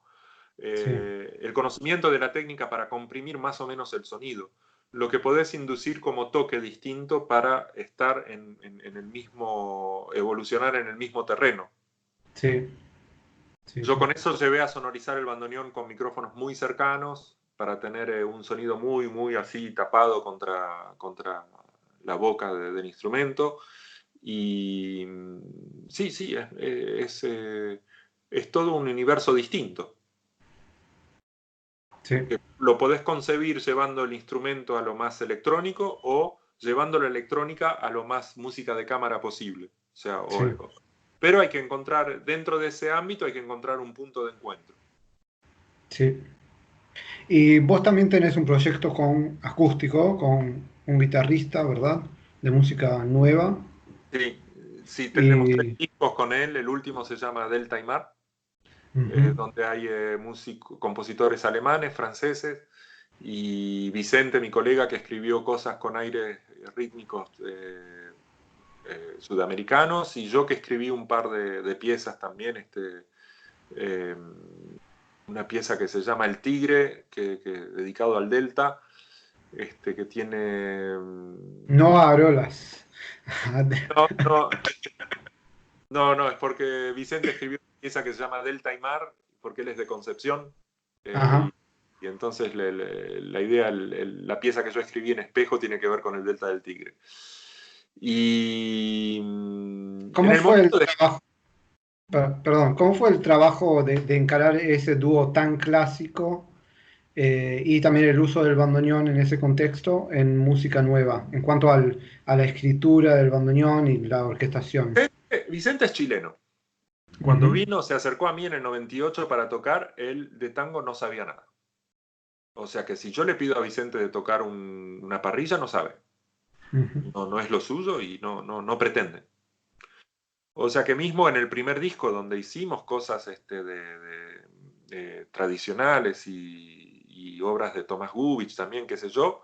Sí.
el conocimiento de la técnica para comprimir más o menos el sonido, lo que podés inducir como toque distinto para estar en el mismo, evolucionar en el mismo terreno.
Sí. Sí.
Yo
Sí.
con eso llevé a sonorizar el bandoneón con micrófonos muy cercanos para tener un sonido muy, muy así tapado contra la boca del instrumento. Y sí, sí, es todo un universo distinto,
Sí.
que lo podés concebir llevando el instrumento a lo más electrónico o llevando la electrónica a lo más música de cámara posible. O sea,
Sí.
pero hay que encontrar, dentro de ese ámbito, hay que encontrar un punto de encuentro.
Sí. Y vos también tenés un proyecto con acústico, con un guitarrista, ¿verdad? De música nueva.
Sí, sí, tenemos tres
Y
discos con él. El último se llama Delta y Mar,
ujú.
donde hay compositores alemanes, franceses, y Vicente, mi colega, que escribió cosas con aires rítmicos sudamericanos, y yo que escribí un par de piezas también, eh, una pieza que se llama El Tigre, dedicado al Delta, que tiene...
No a Arolas.
No, no, no, es porque Vicente escribió una pieza que se llama Delta y Mar, porque él es de Concepción,
Ajá.
y entonces la idea, la pieza que yo escribí en Espejo tiene que ver con el Delta del Tigre. Y en
¿Cómo
el
fue el
momento de...
trabajo? Perdón, ¿cómo fue el trabajo de encarar ese dúo tan clásico y también el uso del bandoneón en ese contexto en música nueva, en cuanto a la escritura del bandoneón y la orquestación?
Vicente es chileno. Cuando
Ujú.
vino, se acercó a mí en el 98 para tocar, él de tango no sabía nada. O sea que si yo le pido a Vicente de tocar una parrilla, no sabe. No es lo suyo y no pretende. O sea que mismo en el primer disco donde hicimos cosas tradicionales y obras de Tomás Gubich también, qué sé yo,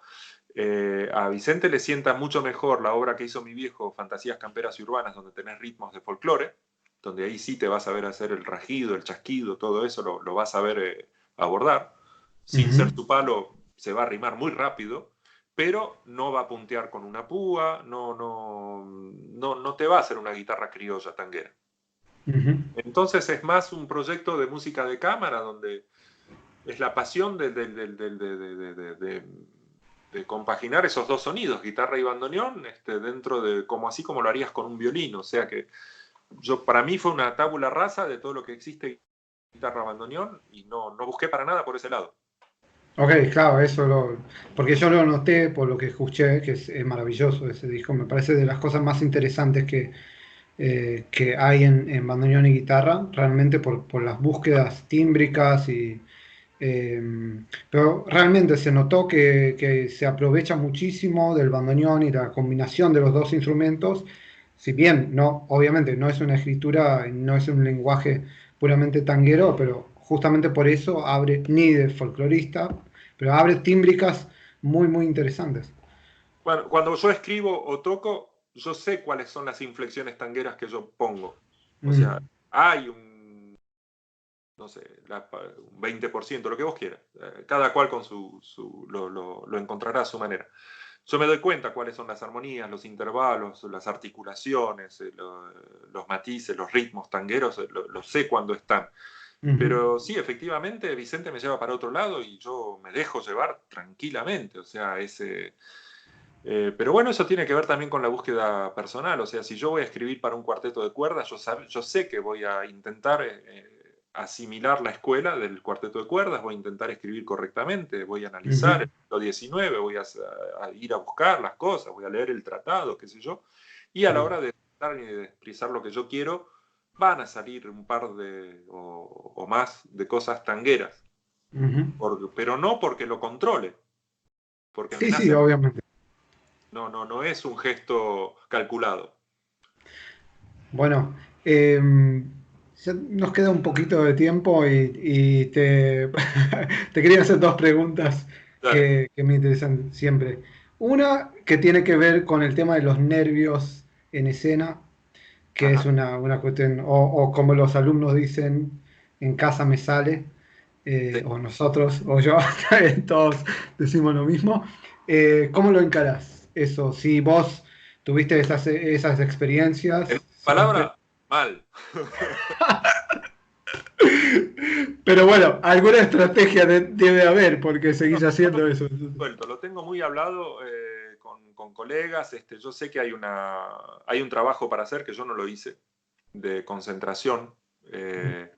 a Vicente le sienta mucho mejor la obra que hizo mi viejo, Fantasías Camperas y Urbanas, donde tenés ritmos de folclore, donde ahí sí te vas a ver hacer el rajido, el chasquido, todo eso lo vas a ver abordar. Sin ser tu palo, se va a rimar muy rápido, pero no va a puntear con una púa, no te va a hacer una guitarra criolla tanguera. Entonces es más un proyecto de música de cámara, donde es la pasión de compaginar esos dos sonidos, guitarra y bandoneón, dentro de, así como lo harías con un violín. O sea que para mí fue una tabula rasa de todo lo que existe guitarra bandoneón y no busqué para nada por ese lado.
Ok, claro, porque yo lo noté por lo que escuché, que es maravilloso ese disco, me parece de las cosas más interesantes que hay en bandoneón y guitarra, realmente por las búsquedas tímbricas pero realmente se notó que se aprovecha muchísimo del bandoneón y la combinación de los dos instrumentos, si bien no, obviamente no es una escritura, no es un lenguaje puramente tanguero, pero justamente por eso abre, ni de folclorista, pero abre tímbricas muy, muy interesantes.
Bueno, cuando yo escribo o toco, yo sé cuáles son las inflexiones tangueras que yo pongo. O sea,
Mm,
hay no sé, un 20%, lo que vos quieras. Cada cual con lo encontrará a su manera. Yo me doy cuenta cuáles son las armonías, los intervalos, las articulaciones, los matices, los ritmos tangueros, lo sé cuando están.
ujú,
Pero sí, efectivamente, Vicente me lleva para otro lado y yo me dejo llevar tranquilamente. O sea, pero bueno, eso tiene que ver también con la búsqueda personal. O sea, si yo voy a escribir para un cuarteto de cuerdas, yo sé que voy a intentar asimilar la escuela del cuarteto de cuerdas, voy a intentar escribir correctamente, voy a analizar
ujú,
el siglo XIX, voy a ir a buscar las cosas, voy a leer el tratado, qué sé yo. Y a la
claro,
hora de tratar y de expresar lo que yo quiero, van a salir un par o más de cosas tangueras.
ujú.
Pero no porque lo controle, porque me
Sí, sí,
nace.
obviamente.
No es un gesto calculado.
Bueno, ya nos queda un poquito de tiempo y te quería hacer dos preguntas
Dale.
que me interesan siempre. Una que tiene que ver con el tema de los nervios en escena, que es
Ajá.
una cuestión, o como los alumnos dicen, en casa me sale,
Sí.
o nosotros, o yo, todos decimos lo mismo. ¿Cómo lo encarás? Eso, si vos tuviste esas
En
experiencias,
palabra, mal.
pero bueno, alguna estrategia debe haber porque
No,
seguís
yo lo
haciendo eso.
suelto, lo tengo muy hablado con colegas. Yo sé que hay un trabajo para hacer que yo no lo hice, de concentración. eh,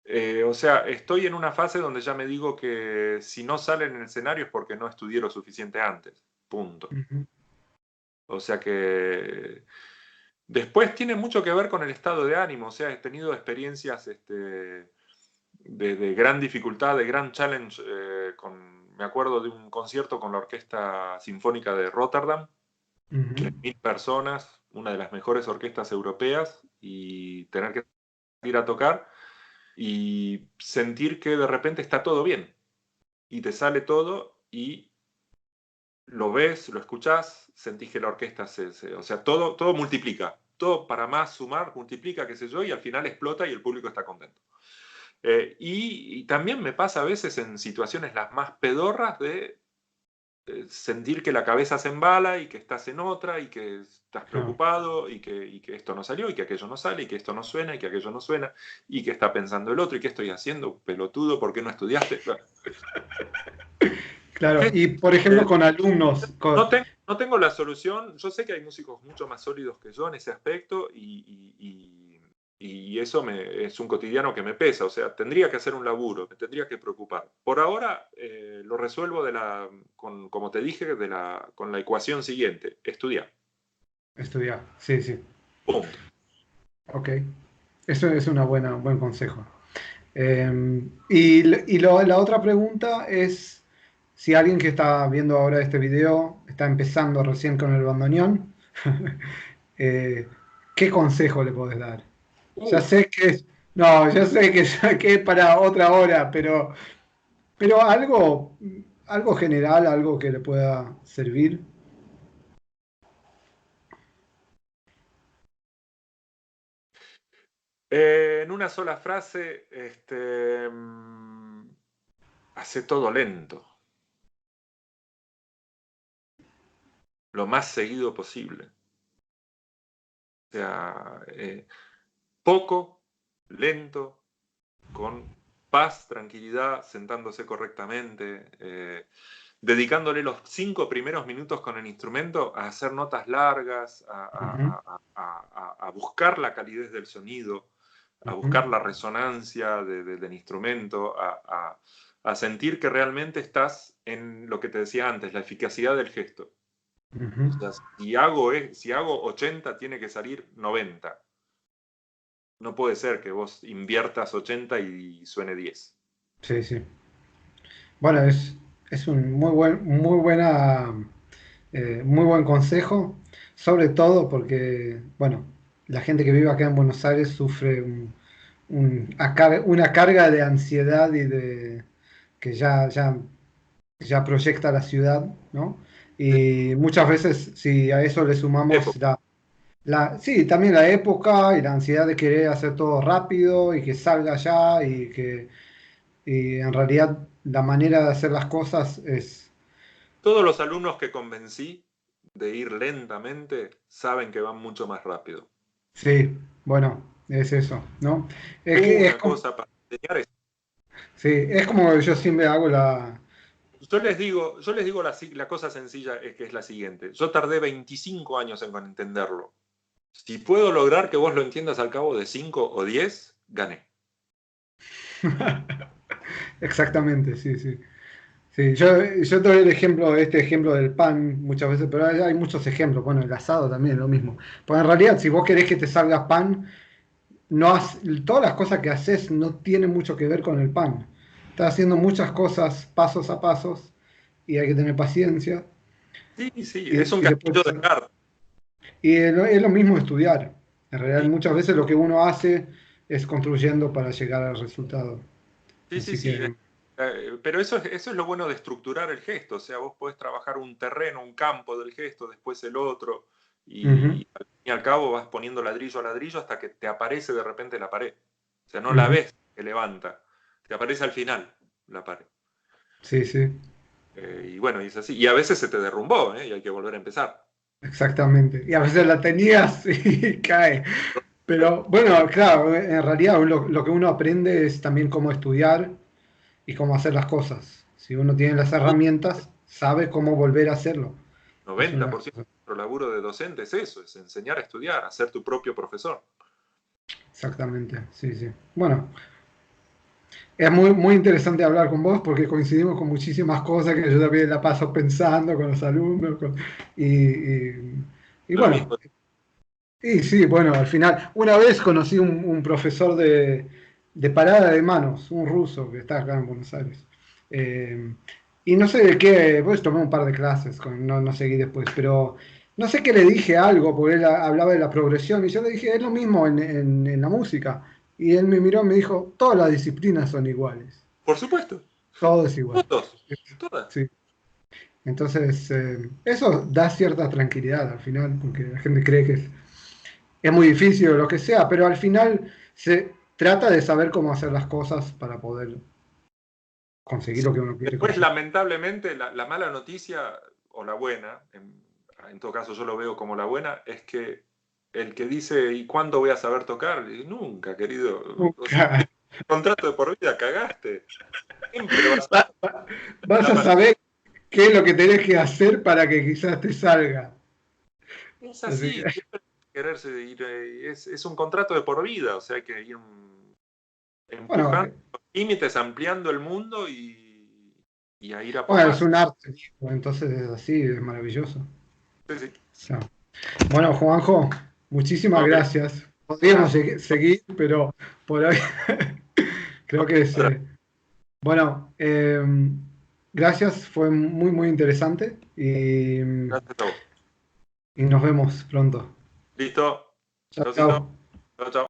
eh, o sea, estoy en una fase donde ya me digo que si no sale en el escenario es porque no estudié lo suficiente antes. Punto.
Ujú,
O sea que después tiene mucho que ver con el estado de ánimo. O sea, he tenido experiencias de gran dificultad, de gran challenge. Me acuerdo de un concierto con la Orquesta Sinfónica de Rotterdam,
ujú,
3.000 personas, una de las mejores orquestas europeas, y tener que ir a tocar y sentir que de repente está todo bien y te sale todo y lo ves, lo escuchás, sentís que la orquesta o sea, todo multiplica, todo para más sumar multiplica, qué sé yo, y al final explota y el público está contento. Y también me pasa a veces en situaciones las más pedorras de sentir que la cabeza se embala y que estás en otra y que estás
claro.
preocupado y que esto no salió y que aquello no sale y que esto no suena y que aquello no suena y que está pensando el otro y qué estoy haciendo, pelotudo, ¿por qué no estudiaste?
Claro, y por
Eh,
ejemplo con alumnos,
no tengo la solución. Yo sé que hay músicos mucho más sólidos que yo en ese aspecto y eso es un cotidiano que me pesa. O sea, tendría que hacer un laburo, me tendría que preocupar. Por ahora lo resuelvo como te dije, con la ecuación siguiente: estudiar.
estudiar, sí, sí,
Punto.
ok, eso es un buen consejo. La otra pregunta es si alguien que está viendo ahora este video está empezando recién con el bandoneón, eh, ¿qué consejo le podés dar? Ya
Uf.
sé que es, no, ya sé que es para otra hora, pero algo general, algo que le pueda servir.
En una sola frase, hace todo lento, lo más seguido posible. O sea, poco, lento, con paz, tranquilidad, sentándose correctamente, dedicándole los 5 primeros minutos con el instrumento a hacer notas largas,
Ujú,
a buscar la calidez del sonido, a
ujú,
buscar la resonancia del instrumento, a sentir que realmente estás en lo que te decía antes, la eficacidad del gesto.
ujú.
O sea, si hago 80, tiene que salir 90. No puede ser que vos inviertas 80 y suene 10.
Sí, sí. Bueno, es un muy buen consejo, sobre todo porque, bueno, la gente que vive acá en Buenos Aires sufre una carga de ansiedad y de que ya proyecta la ciudad, ¿no?
Sí.
Y muchas veces, si a eso le sumamos
Época.
sí, también la época y la ansiedad de querer hacer todo rápido y que salga ya y en realidad la manera de hacer las cosas es,
Todos los alumnos que convencí de ir lentamente saben que van mucho más rápido.
sí, bueno, es eso, ¿no? Es que es
Una
como,
cosa para enseñar es,
sí, es como yo siempre hago
yo les digo la cosa sencilla es que es la siguiente. Yo tardé 25 años en entenderlo. Si puedo lograr que vos lo entiendas al cabo de 5 o 10, gané.
exactamente, sí, sí. Sí, yo te doy este ejemplo del pan muchas veces, pero hay muchos ejemplos. Bueno, el asado también es lo mismo. Porque en realidad, si vos querés que te salga pan, todas las cosas que haces no tienen mucho que ver con el pan. Estás haciendo muchas cosas pasos a pasos y hay que tener paciencia.
Sí, sí,
Y,
es un
y después
castillo de cartas.
es lo mismo estudiar. En realidad, muchas veces lo que uno hace es construyendo para llegar al resultado.
Sí, sí,
Así
sí.
que,
Pero eso es lo bueno de estructurar el gesto. O sea, vos podés trabajar un terreno, un campo del gesto, después el otro,
ujú,
y al fin y al cabo vas poniendo ladrillo a ladrillo hasta que te aparece de repente la pared. O sea, no la
ujú.
ves que levanta, te aparece al final la pared.
Sí, sí.
Y bueno, y es así. Y a veces se te derrumbó, ¿eh? Y hay que volver a empezar.
Exactamente. Y a veces la tenías y cae. Pero bueno, claro, en realidad lo que uno aprende es también cómo estudiar y cómo hacer las cosas. Si uno tiene las herramientas, sabe cómo volver a hacerlo. Es una de las
90% de
cosas.
nuestro laburo de docente es eso, es enseñar a estudiar, a ser tu propio profesor.
Exactamente, sí, sí. Bueno, es muy interesante hablar con vos porque coincidimos con muchísimas cosas que yo también la paso pensando con los alumnos. Y
Lo
bueno,
mismo.
y sí, bueno, al final, una vez conocí un profesor de parada de manos, un ruso que está acá en Buenos Aires. Eh, y no sé de qué, pues tomé un par de clases, no seguí después, pero no sé qué le dije algo, porque él hablaba de la progresión, y yo le dije, es lo mismo en la música. Y él me miró y me dijo, todas las disciplinas son iguales,
Por supuesto.
todo es igual.
Todos, todas.
Sí. Entonces, eso da cierta tranquilidad al final, porque la gente cree que es muy difícil o lo que sea, pero al final se trata de saber cómo hacer las cosas para poder conseguir lo que uno quiere
Después,
conseguir.
lamentablemente, la mala noticia, o la buena, en todo caso yo lo veo como la buena, es que el que dice, ¿y cuándo voy a saber tocar? Y nunca, querido. O sea,
Nunca.
contrato de por vida, cagaste. Siempre vas a
Va- va- Vas
la
a
mano.
saber qué es lo que tenés que hacer para que quizás te salga.
Es
Así
así,
que,
siempre quererse ir, es un contrato de por vida, o sea, hay que ir
bueno,
empujando los límites, ampliando el mundo y a ir a por
bueno, es
más.
un arte, entonces es así, es maravilloso.
Sí, sí.
O sea, bueno, Juanjo, muchísimas
No, querido,
gracias.
nada.
Podríamos seguir, pero por hoy Creo que es... bueno, gracias, fue muy, muy interesante
Gracias a vos.
y nos vemos pronto.
Listo.
Chao,
Chaucito.
chao.
Chao, chao.